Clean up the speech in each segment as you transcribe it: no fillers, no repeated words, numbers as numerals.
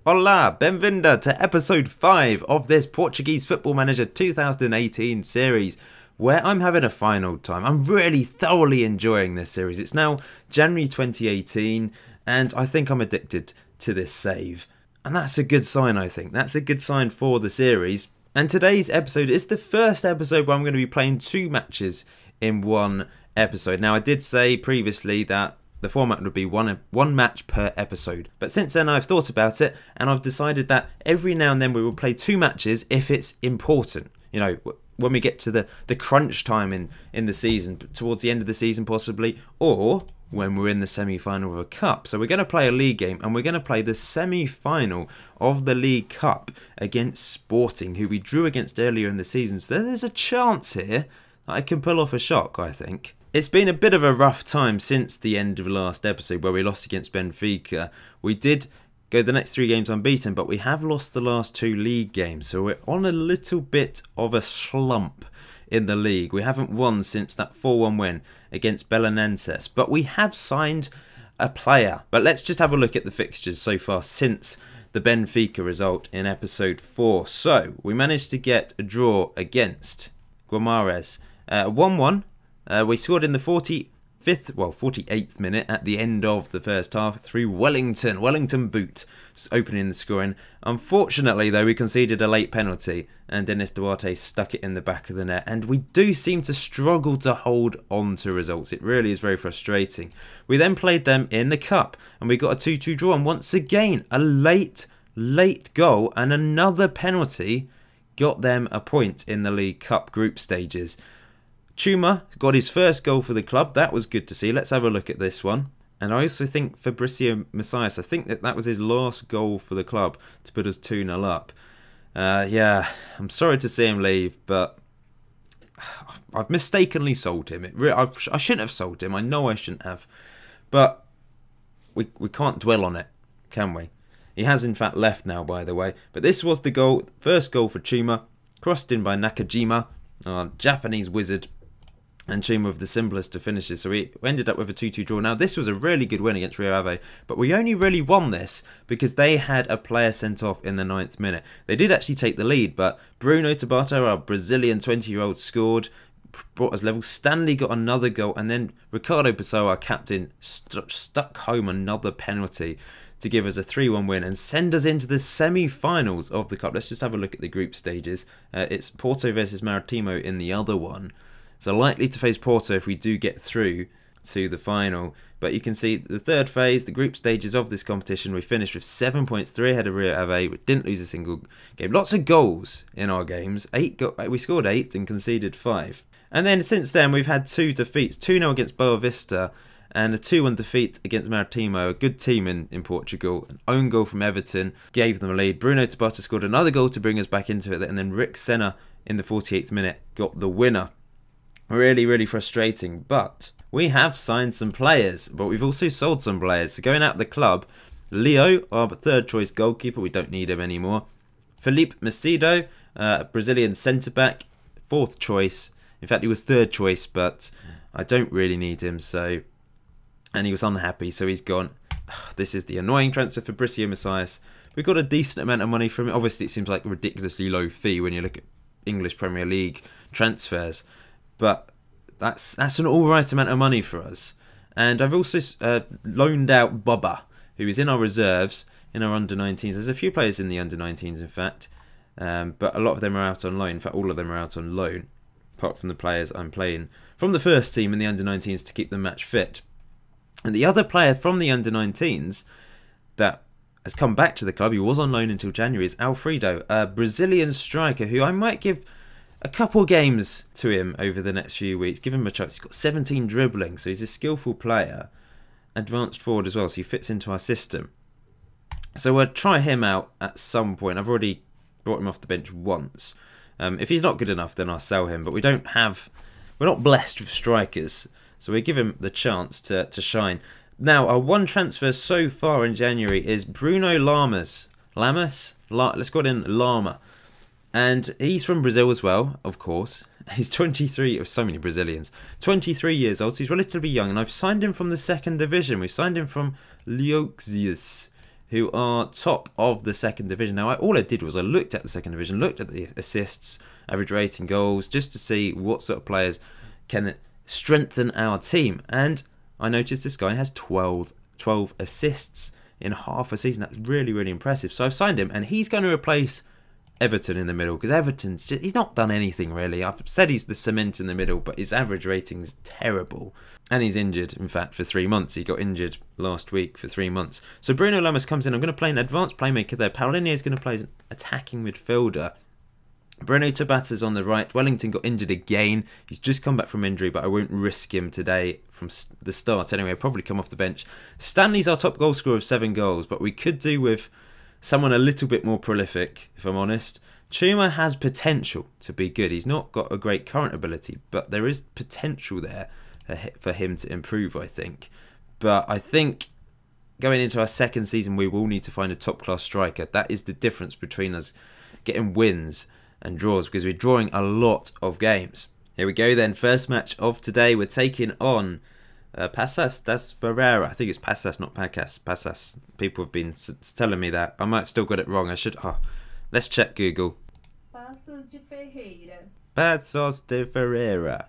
Olá, bem-vinda to episode 5 of this Portuguese Football Manager 2018 series, where I'm having a fine old time. I'm really thoroughly enjoying this series. It's now January 2018, and I think I'm addicted to this save. And that's a good sign, I think. That's a good sign for the series. And today's episode is the first episode where I'm going to be playing 2 matches in one episode. Now, I did say previously that the format would be one match per episode. But since then I've thought about it and I've decided that every now and then we will play 2 matches if it's important. You know, when we get to the crunch time in the season, towards the end of the season possibly, or when we're in the semi-final of a cup. So we're going to play a league game and we're going to play the semi-final of the League Cup against Sporting, who we drew against earlier in the season. So there's a chance here that I can pull off a shock, I think. It's been a bit of a rough time since the end of last episode where we lost against Benfica. We did go the next 3 games unbeaten, but we have lost the last 2 league games. So we're on a little bit of a slump in the league. We haven't won since that 4-1 win against Belenenses, but we have signed a player. But let's just have a look at the fixtures so far since the Benfica result in episode 4. So we managed to get a draw against Guimarães, 1-1. We scored in the 48th minute at the end of the first half through Wellington boot, opening the scoring. Unfortunately, though, we conceded a late penalty and Dennis Duarte stuck it in the back of the net. And we do seem to struggle to hold on to results. It really is very frustrating. We then played them in the cup and we got a 2-2 draw. And once again, a late goal and another penalty got them a point in the League Cup group stages. Chuma got his first goal for the club. That was good to see. Let's have a look at this one. And I also think Fabricio Messias, I think that was his last goal for the club to put us 2-0 up. Yeah, I'm sorry to see him leave, but I've mistakenly sold him. I shouldn't have sold him. I know I shouldn't have. But we can't dwell on it, can we? He has in fact left now, by the way. But this was the goal, first goal for Chuma, crossed in by Nakajima, our Japanese wizard. And Chuma with the simplest of finishes, so we ended up with a 2-2 draw. Now, this was a really good win against Rio Ave, but we only really won this because they had a player sent off in the 9th minute. They did actually take the lead, but Bruno Tabata, our Brazilian 20-year-old, scored, brought us level. Stanley got another goal, and then Ricardo Pessoa, our captain, stuck home another penalty to give us a 3-1 win and send us into the semi-finals of the cup. Let's just have a look at the group stages. It's Porto versus Maritimo in the other one. So likely to face Porto if we do get through to the final. But you can see the third phase, the group stages of this competition, we finished with 7 points, 3 ahead of Rio Ave. We didn't lose a single game. Lots of goals in our games. We scored 8 and conceded 5. And then since then we've had 2 defeats. 2-0 against Boa Vista and a 2-1 defeat against Maritimo, a good team in Portugal. An own goal from Everton gave them a lead. Bruno Tabata scored another goal to bring us back into it. And then Rick Senna in the 48th minute got the winner. Really frustrating, but we have signed some players, but we've also sold some players. So going out of the club, Leo, our 3rd choice goalkeeper, we don't need him anymore. Felipe Macedo, Brazilian centre-back, 4th choice. In fact, he was 3rd choice, but I don't really need him, so... And he was unhappy, so he's gone. This is the annoying transfer for Fabricio Messias. We got a decent amount of money from it. Obviously, it seems like a ridiculously low fee when you look at English Premier League transfers. But that's an alright amount of money for us. And I've also loaned out Bubba, who is in our reserves, in our under-19s. There's a few players in the under-19s, in fact. But a lot of them are out on loan. In fact, all of them are out on loan, apart from the players I'm playing from the first team in the under-19s to keep them match fit. And the other player from the under-19s that has come back to the club, he was on loan until January, is Alfredo, a Brazilian striker who I might give a couple games to him over the next few weeks. Give him a chance. He's got 17 dribbling, so he's a skillful player. Advanced forward as well, so he fits into our system. So we'll try him out at some point. I've already brought him off the bench once. If he's not good enough, then I'll sell him. But we're not blessed with strikers, so we give him the chance to shine. Now, our one transfer so far in January is Bruno Lamas. Let's call him Lama. And he's from Brazil as well, of course. He's 23, of so many Brazilians. 23 years old, so he's relatively young. And I've signed him from the 2nd division. We've signed him from Leoxius, who are top of the second division. Now, all I did was I looked at the second division, looked at the assists, average rating, goals, just to see what sort of players can strengthen our team. And I noticed this guy has 12 assists in half a season. That's really, really impressive. So I've signed him, and he's going to replace Everton in the middle, because Everton's just, he's not done anything really. I've said he's the cement in the middle, but his average rating's terrible. And he's injured, in fact, for 3 months. He got injured last week for 3 months. So Bruno Lamas comes in. I'm going to play an advanced playmaker there. Paulinho is going to play as an attacking midfielder. Bruno Tabata's on the right. Wellington got injured again. He's just come back from injury, but I won't risk him today from the start. Anyway, I'll probably come off the bench. Stanley's our top goal scorer of 7 goals, but we could do with someone a little bit more prolific, if I'm honest. Chuma has potential to be good. He's not got a great current ability, but there is potential there for him to improve, I think. But I think going into our second season, we will need to find a top-class striker. That is the difference between us getting wins and draws, because we're drawing a lot of games. Here we go then, first match of today. We're taking on Pasas das Ferreira. I think it's Pasas, not Pacas. Pasas. People have been telling me that. I might have still got it wrong. I should. Oh, let's check Google. Passos de Ferreira. Passos de Ferreira.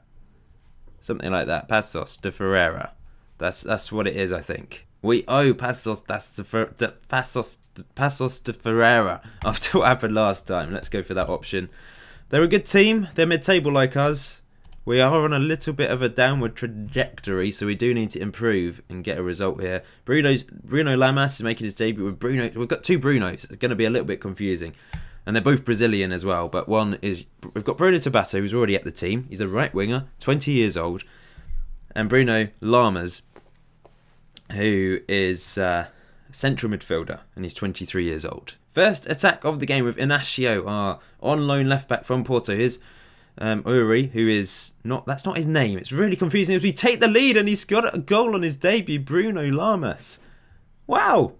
Something like that. Passos de Ferreira. That's what it is, I think. We owe Passos de Ferreira after what happened last time. Let's go for that option. They're a good team. They're mid-table like us. We are on a little bit of a downward trajectory, so we do need to improve and get a result here. Bruno Lamas is making his debut with Bruno. We've got 2 Brunos. It's going to be a little bit confusing. And they're both Brazilian as well, but one is... We've got Bruno Tabata, who's already at the team. He's a right winger, 20 years old. And Bruno Lamas, who is central midfielder, and he's 23 years old. First attack of the game with Inacio, our on loan left back from Porto. Here's Uri, who is not... That's not his name. It's really confusing as we take the lead, and he's got a goal on his debut, Bruno Lamas. Wow.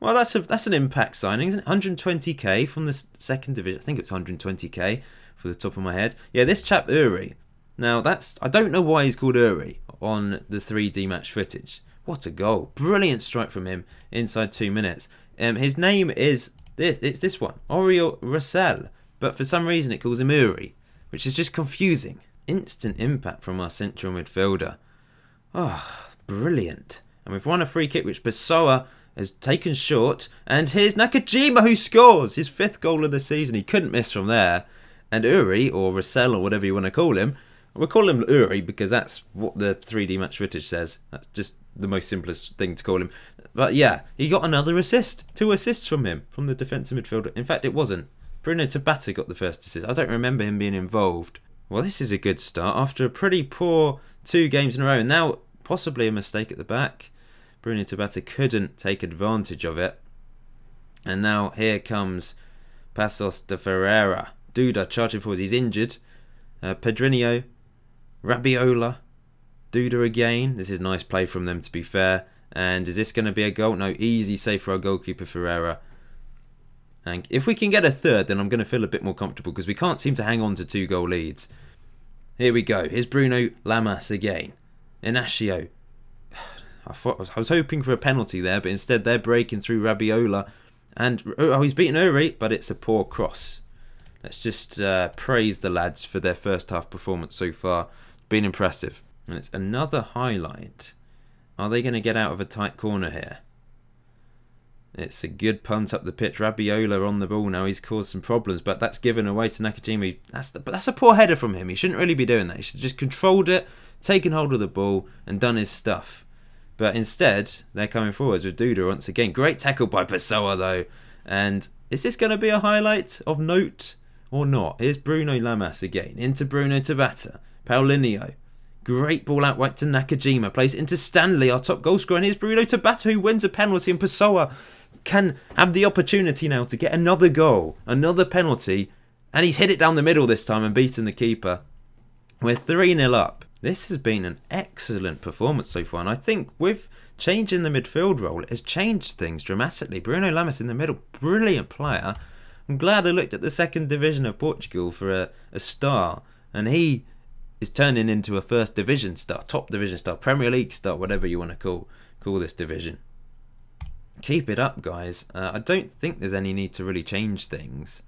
Well, that's an impact signing, isn't it? 120k from the second division. I think it's 120k for the top of my head. Yeah, this chap Uri. Now, I don't know why he's called Uri on the 3D match footage. What a goal. Brilliant strike from him inside 2 minutes. His name is... It's this one. Oriol Russell. But for some reason it calls him Uri, which is just confusing. Instant impact from our central midfielder. Oh, brilliant. And we've won a free kick, which Pessoa has taken short. And here's Nakajima, who scores his 5th goal of the season. He couldn't miss from there. And Uri, or Russell, or whatever you want to call him, we'll call him Uri because that's what the 3D match footage says. That's just the most simplest thing to call him. But yeah, he got another assist. 2 assists from him, from the defensive midfielder. In fact, it wasn't. Bruno Tabata got the first assist. I don't remember him being involved. Well, this is a good start after a pretty poor 2 games in a row. And now, possibly a mistake at the back. Bruno Tabata couldn't take advantage of it. And now here comes Passos de Ferreira. Duda charging forward. He's injured. Pedrinho. Rabiot. Duda again. This is nice play from them, to be fair. And is this going to be a goal? No, easy save for our goalkeeper Ferreira. And if we can get a third, then I'm going to feel a bit more comfortable because we can't seem to hang on to 2-goal leads. Here we go. Here's Bruno Lamas again. Inacio. I was hoping for a penalty there, but instead they're breaking through Rabiot. And he's beaten Uri, but it's a poor cross. Let's just praise the lads for their first half performance so far. It's been impressive. And it's another highlight. Are they going to get out of a tight corner here? It's a good punt up the pitch. Rabiot on the ball now. He's caused some problems, but that's given away to Nakajima. But that's a poor header from him. He shouldn't really be doing that. He should have just controlled it, taken hold of the ball, and done his stuff. But instead, they're coming forwards with Duda once again. Great tackle by Pessoa, though. And is this going to be a highlight of note or not? Here's Bruno Lamas again. Into Bruno Tabata. Paulinho. Great ball out wide to Nakajima. Plays it into Stanley, our top goal scorer. And here's Bruno Tabata, who wins a penalty. And Pessoa can have the opportunity now to get another goal. Another penalty. And he's hit it down the middle this time and beaten the keeper. We're 3-0 up. This has been an excellent performance so far, and I think with changing the midfield role, it has changed things dramatically. Bruno Lamas in the middle, brilliant player. I'm glad I looked at the second division of Portugal for a star, and he is turning into a first division star, top division star, Premier League star, whatever you want to call this division. Keep it up, guys. I don't think there's any need to really change things.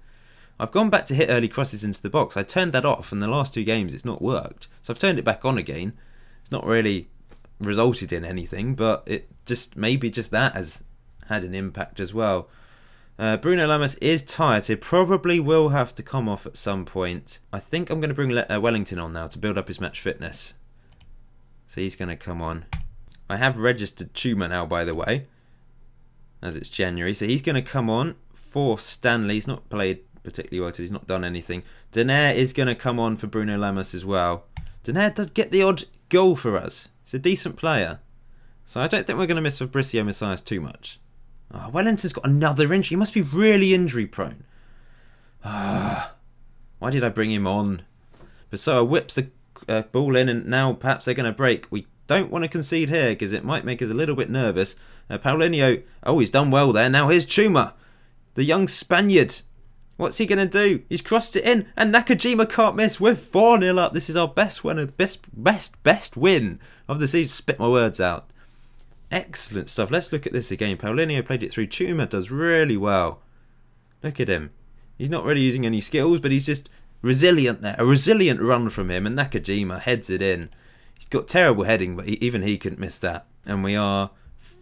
I've gone back to hit early crosses into the box. I turned that off, and the last 2 games it's not worked. So I've turned it back on again. It's not really resulted in anything, but it just maybe just that has had an impact as well. Bruno Lamas is tired, so he probably will have to come off at some point. I think I'm going to bring Wellington on now to build up his match fitness. So he's going to come on. I have registered Chuma now, by the way, as it's January. So he's going to come on for Stanley. He's not played particularly well, so he's not done anything. Denaire is going to come on for Bruno Lamas as well. Denaire does get the odd goal for us. He's a decent player. So I don't think we're going to miss Fabricio Messias too much. Oh, Wellington's got another injury. He must be really injury prone. Why did I bring him on? Pessoa whips the ball in, and now perhaps they're going to break. We don't want to concede here because it might make us a little bit nervous. Paulinho, oh, he's done well there. Now here's Chuma, the young Spaniard. What's he going to do? He's crossed it in, and Nakajima can't miss. We're 4-0 up. This is our best win, best win of the season. Spit my words out. Excellent stuff. Let's look at this again. Paulinho played it through. Chuma does really well. Look at him. He's not really using any skills, but he's just resilient there. A resilient run from him, and Nakajima heads it in. He's got terrible heading, but even he couldn't miss that. And we are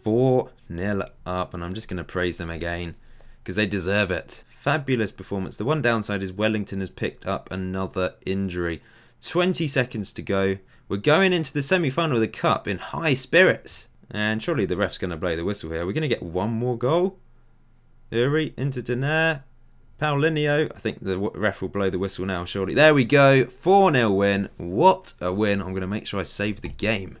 4-0 up, and I'm just going to praise them again because they deserve it. Fabulous performance. The one downside is Wellington has picked up another injury. 20 seconds to go. We're going into the semi-final of the Cup in high spirits. And surely the ref's going to blow the whistle here. We're going to get one more goal. Uri into Denaire. Paulinho. I think the ref will blow the whistle now, surely. There we go. 4-0 win. What a win. I'm going to make sure I save the game.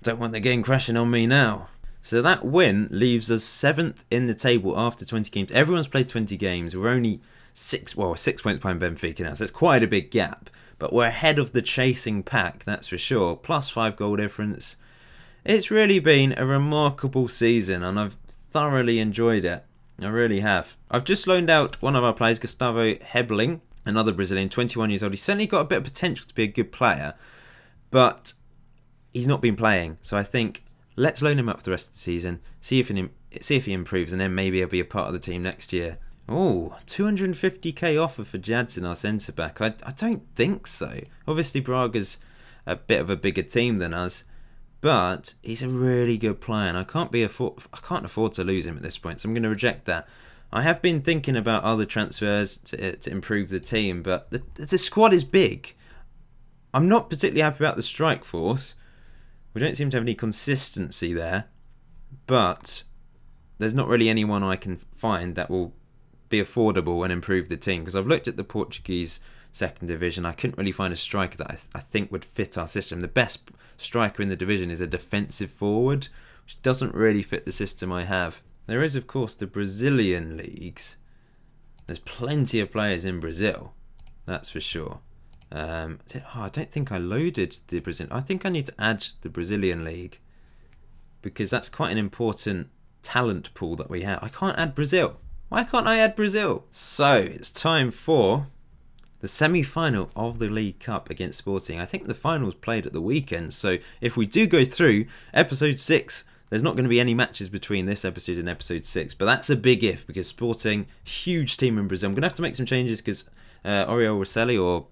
Don't want the game crashing on me now. So that win leaves us 7th in the table after 20 games. Everyone's played 20 games. We're only 6 points behind Benfica now. So it's quite a big gap. But we're ahead of the chasing pack, that's for sure. Plus 5 goal difference. It's really been a remarkable season, and I've thoroughly enjoyed it. I really have. I've just loaned out one of our players, Gustavo Hebling, another Brazilian, 21 years old. He's certainly got a bit of potential to be a good player, but he's not been playing. So I think let's loan him up for the rest of the season, see if he improves, and then maybe he'll be a part of the team next year. Oh, 250k offer for Jadson, our centre-back. I don't think so. Obviously, Braga's a bit of a bigger team than us, but he's a really good player, and I can't afford to lose him at this point, so I'm going to reject that. I have been thinking about other transfers to improve the team, but the squad is big. I'm not particularly happy about the strike force. We don't seem to have any consistency there, but there's not really anyone I can find that will be affordable and improve the team, because I've looked at the Portuguese second division. I couldn't really find a striker that I think would fit our system. The best striker in the division is a defensive forward, which doesn't really fit the system I have. There is, of course, the Brazilian leagues. There's plenty of players in Brazil, that's for sure. I don't think I loaded the Brazilian. I think I need to add the Brazilian league, because that's quite an important talent pool that we have. I can't add Brazil. Why can't I add Brazil? So it's time for the semi-final of the League Cup against Sporting. I think the final's played at the weekend, so if we do go through episode 6, there's not going to be any matches between this episode and episode 6, but that's a big if, because Sporting, huge team in Brazil. I'm going to have to make some changes because Oriol Rosselli, or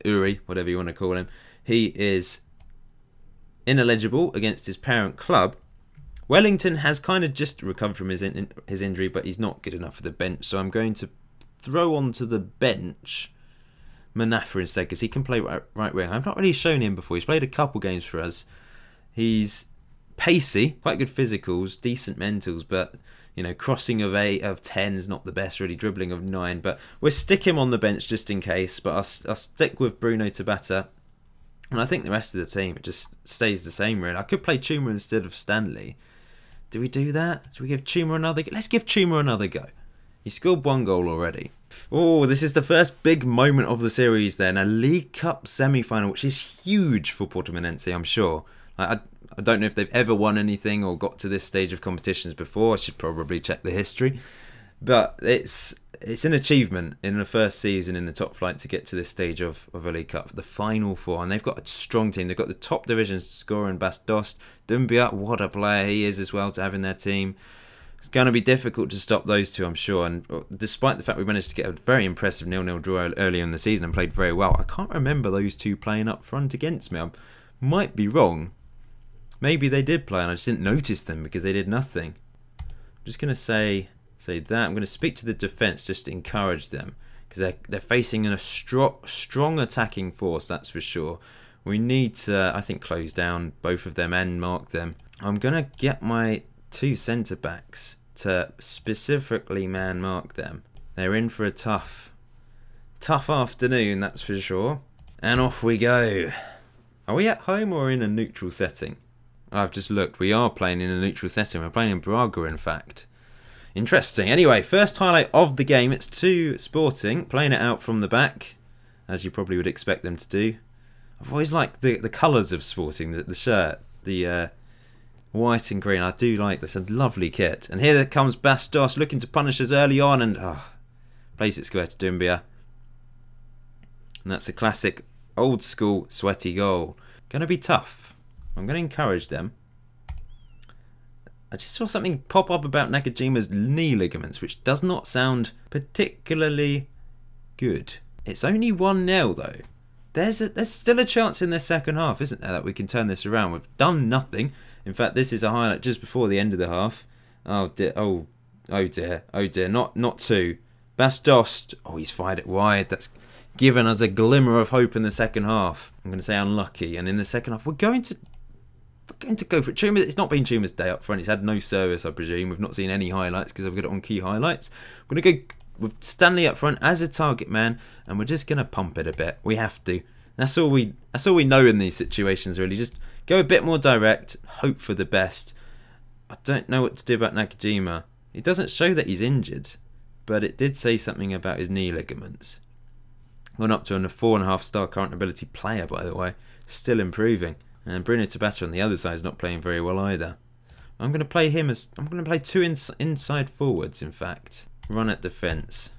Uri, whatever you want to call him, he is ineligible against his parent club. Wellington has kind of just recovered from his injury, but he's not good enough for the bench, so I'm going to throw onto the bench Manafa instead, because he can play right wing. I've not really shown him before. He's played a couple games for us. He's pacey, quite good physicals, decent mentals, but you know, crossing of 8 of 10 is not the best, really. Dribbling of 9, but we'll stick him on the bench just in case. But I'll stick with Bruno Tabata, and I think the rest of the team, it just stays the same really. I could play Chuma instead of Stanley. Do we do that? Do we give Chuma another go? Let's give Chuma another go. He scored 1 goal already. Oh, this is the first big moment of the series then. A League Cup semi-final, which is huge for Portimonense, I'm sure. I don't know if they've ever won anything or got to this stage of competitions before. I should probably check the history. But it's an achievement in the first season in the top flight to get to this stage of a League Cup, the final 4. And they've got a strong team. They've got the top divisions to score in Bastos. Dumbia, what a player he is as well to have in their team. It's going to be difficult to stop those two, I'm sure. And despite the fact we managed to get a very impressive 0-0 draw earlier in the season and played very well, I can't remember those two playing up front against me. I might be wrong. Maybe they did play and I just didn't notice them because they did nothing. I'm just going to say that. I'm going to speak to the defence just to encourage them, because they're facing a strong attacking force, that's for sure. We need to, I think, close down both of them and mark them. I'm going to get my 2 centre-backs to specifically man-mark them. They're in for a tough afternoon, that's for sure. And off we go. Are we at home or in a neutral setting? I've just looked. We are playing in a neutral setting. We're playing in Braga, in fact. Interesting. Anyway, first highlight of the game. It's 2 Sporting, playing it out from the back, as you probably would expect them to do. I've always liked the colours of Sporting, the shirt, the white and green. I do like this. A lovely kit. And here comes Bastos looking to punish us early on, and plays it square to Doumbia. And that's a classic old school sweaty goal. Going to be tough. I'm going to encourage them. I just saw something pop up about Nakajima's knee ligaments, which does not sound particularly good. It's only 1-0 though. There's still a chance in the second half, isn't there, that we can turn this around. We've done nothing. In fact, this is a highlight just before the end of the half. Oh dear, oh dear, oh dear. Not 2. Bastos. Oh, he's fired it wide. That's given us a glimmer of hope in the second half. I'm going to say unlucky. And in the second half, we're going to go for it. It's not been Chuma's day up front. He's had no service, I presume. We've not seen any highlights because I've got it on key highlights. We're going to go with Stanley up front as a target man, and we're just going to pump it a bit. We have to. That's all we know in these situations, really. Just go a bit more direct, hope for the best. I don't know what to do about Nakajima. It doesn't show that he's injured, but it did say something about his knee ligaments. Gone up to a 4.5-star current ability player, by the way. Still improving. And Bruno Tabata on the other side is not playing very well either. I'm going to play him as... I'm going to play 2 inside forwards, in fact. Run at defence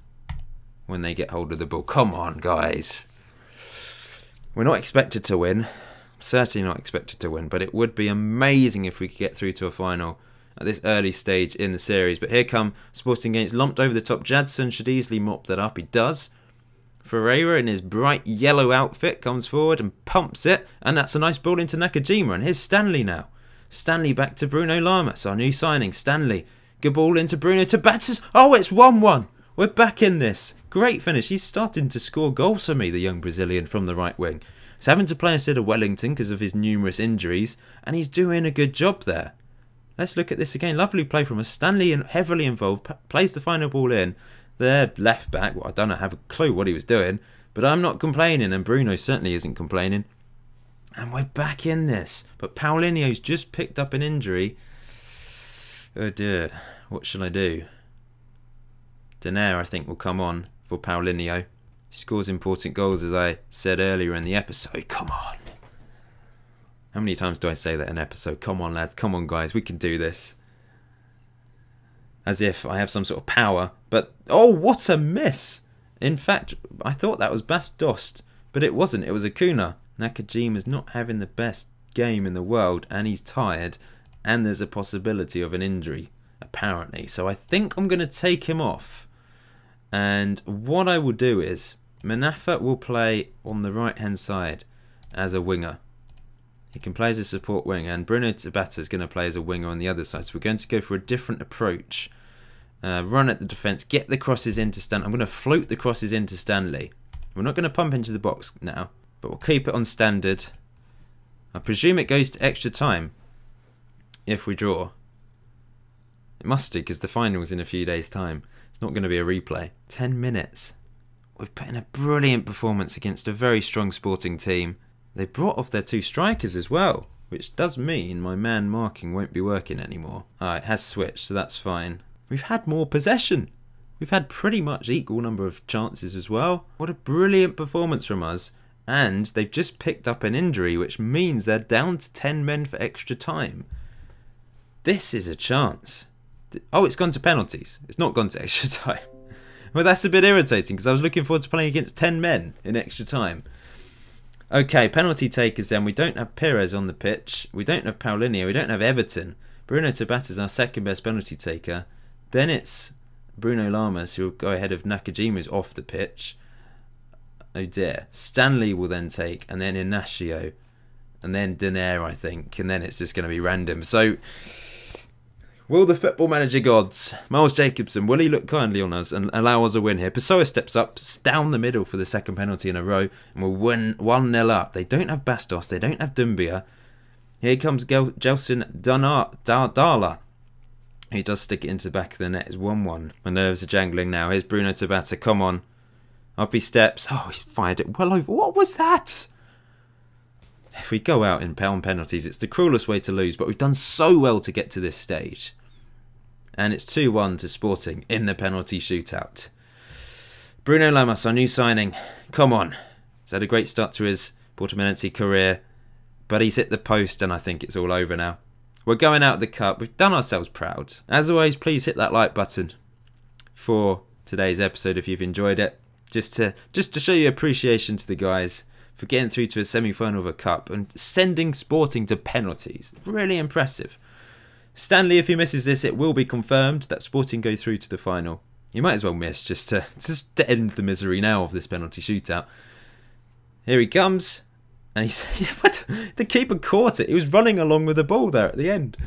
when they get hold of the ball. Come on, guys. We're not expected to win. Certainly not expected to win. But it would be amazing if we could get through to a final at this early stage in the series. But here come Sporting against lumped over the top. Jadson should easily mop that up. He does. Ferreira in his bright yellow outfit comes forward and pumps it, and that's a nice ball into Nakajima. And here's Stanley now. Stanley back to Bruno Lamas, our new signing. Stanley, good ball into Bruno Tabata. Oh, it's 1-1. We're back in this. Great finish. He's starting to score goals for me, the young Brazilian from the right wing. He's having to play instead of Wellington because of his numerous injuries, and he's doing a good job there. Let's look at this again. Lovely play from us. Stanley, heavily involved, plays the final ball in. Their left back, well, I don't have a clue what he was doing, but I'm not complaining, and Bruno certainly isn't complaining. And we're back in this. But Paulinho's just picked up an injury. Oh dear, what shall I do? Denaire, I think, will come on for Paulinho. He scores important goals, as I said earlier in the episode. Come on. How many times do I say that in an episode? Come on, lads. Come on, guys. We can do this. As if I have some sort of power. But, oh, what a miss. In fact, I thought that was Bastos, but it wasn't. It was Acuna. Nakajima's not having the best game in the world, and he's tired, and there's a possibility of an injury, apparently. So I think I'm going to take him off. And what I will do is, Manafa will play on the right-hand side as a winger. He can play as a support winger, and Bruno Tabata is going to play as a winger on the other side. So we're going to go for a different approach. Run at the defence, get the crosses into Stanley. I'm going to float the crosses into Stanley. We're not going to pump into the box now, but we'll keep it on standard. I presume it goes to extra time if we draw. It must do, because the final's in a few days' time. It's not going to be a replay. 10 minutes. We've put in a brilliant performance against a very strong Sporting team. They brought off their 2 strikers as well, which does mean my man marking won't be working anymore. Alright, it has switched, so that's fine. We've had more possession. We've had pretty much equal number of chances as well. What a brilliant performance from us. And they've just picked up an injury, which means they're down to 10 men for extra time. This is a chance. Oh, it's gone to penalties. It's not gone to extra time. Well, that's a bit irritating, because I was looking forward to playing against 10 men in extra time. Okay, penalty takers then. We don't have Perez on the pitch. We don't have Paulinho. We don't have Everton. Bruno Tabata's our second best penalty taker. Then it's Bruno Lamas who will go ahead of Nakajima, who's off the pitch. Oh dear. Stanley will then take, and then Inacio, and then Denaire, I think, and then it's just going to be random. So, will the football manager gods, Miles Jacobson, will he look kindly on us and allow us a win here? Pessoa steps up, down the middle for the second penalty in a row, and we'll win 1-0 up. They don't have Bastos, they don't have Dumbia. Here comes Gelson Dala. He does stick it into the back of the net. It's 1-1. My nerves are jangling now. Here's Bruno Tabata. Come on. Up he steps. Oh, he's fired it well over. What was that? If we go out in penalties, it's the cruelest way to lose. But we've done so well to get to this stage. And it's 2-1 to Sporting in the penalty shootout. Bruno Lamas, our new signing. Come on. He's had a great start to his Portimonense career. But he's hit the post and I think it's all over now. We're going out of the cup. We've done ourselves proud. As always, please hit that like button for today's episode if you've enjoyed it. Just to show your appreciation to the guys for getting through to a semi-final of a cup and sending Sporting to penalties. Really impressive. Stanley, if he misses this, it will be confirmed that Sporting go through to the final. You might as well miss just to end the misery now of this penalty shootout. Here he comes. And he's, what? The keeper caught it. He was running along with the ball there at the end.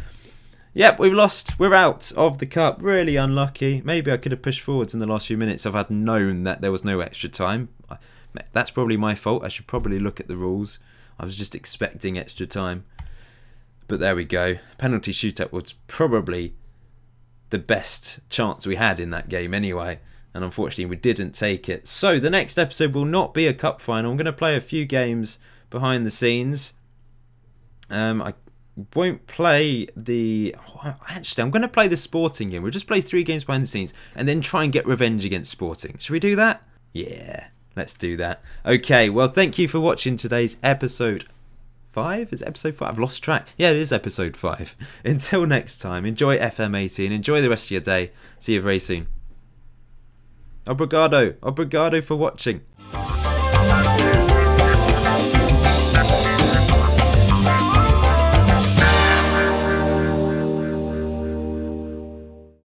Yep, we've lost. We're out of the cup. Really unlucky. Maybe I could have pushed forwards in the last few minutes if I'd known that there was no extra time. That's probably my fault. I should probably look at the rules. I was just expecting extra time. But there we go. Penalty shootout was probably the best chance we had in that game anyway. And unfortunately we didn't take it. So the next episode will not be a cup final. I'm going to play a few games behind the scenes. I won't play the... Actually, I'm going to play the Sporting game. We'll just play 3 games behind the scenes and then try and get revenge against Sporting. Should we do that? Yeah, let's do that. Okay, well, thank you for watching today's episode 5? Is it episode 5? I've lost track. Yeah, it is episode 5. Until next time, enjoy FM18. Enjoy the rest of your day. See you very soon. Obrigado. Obrigado for watching.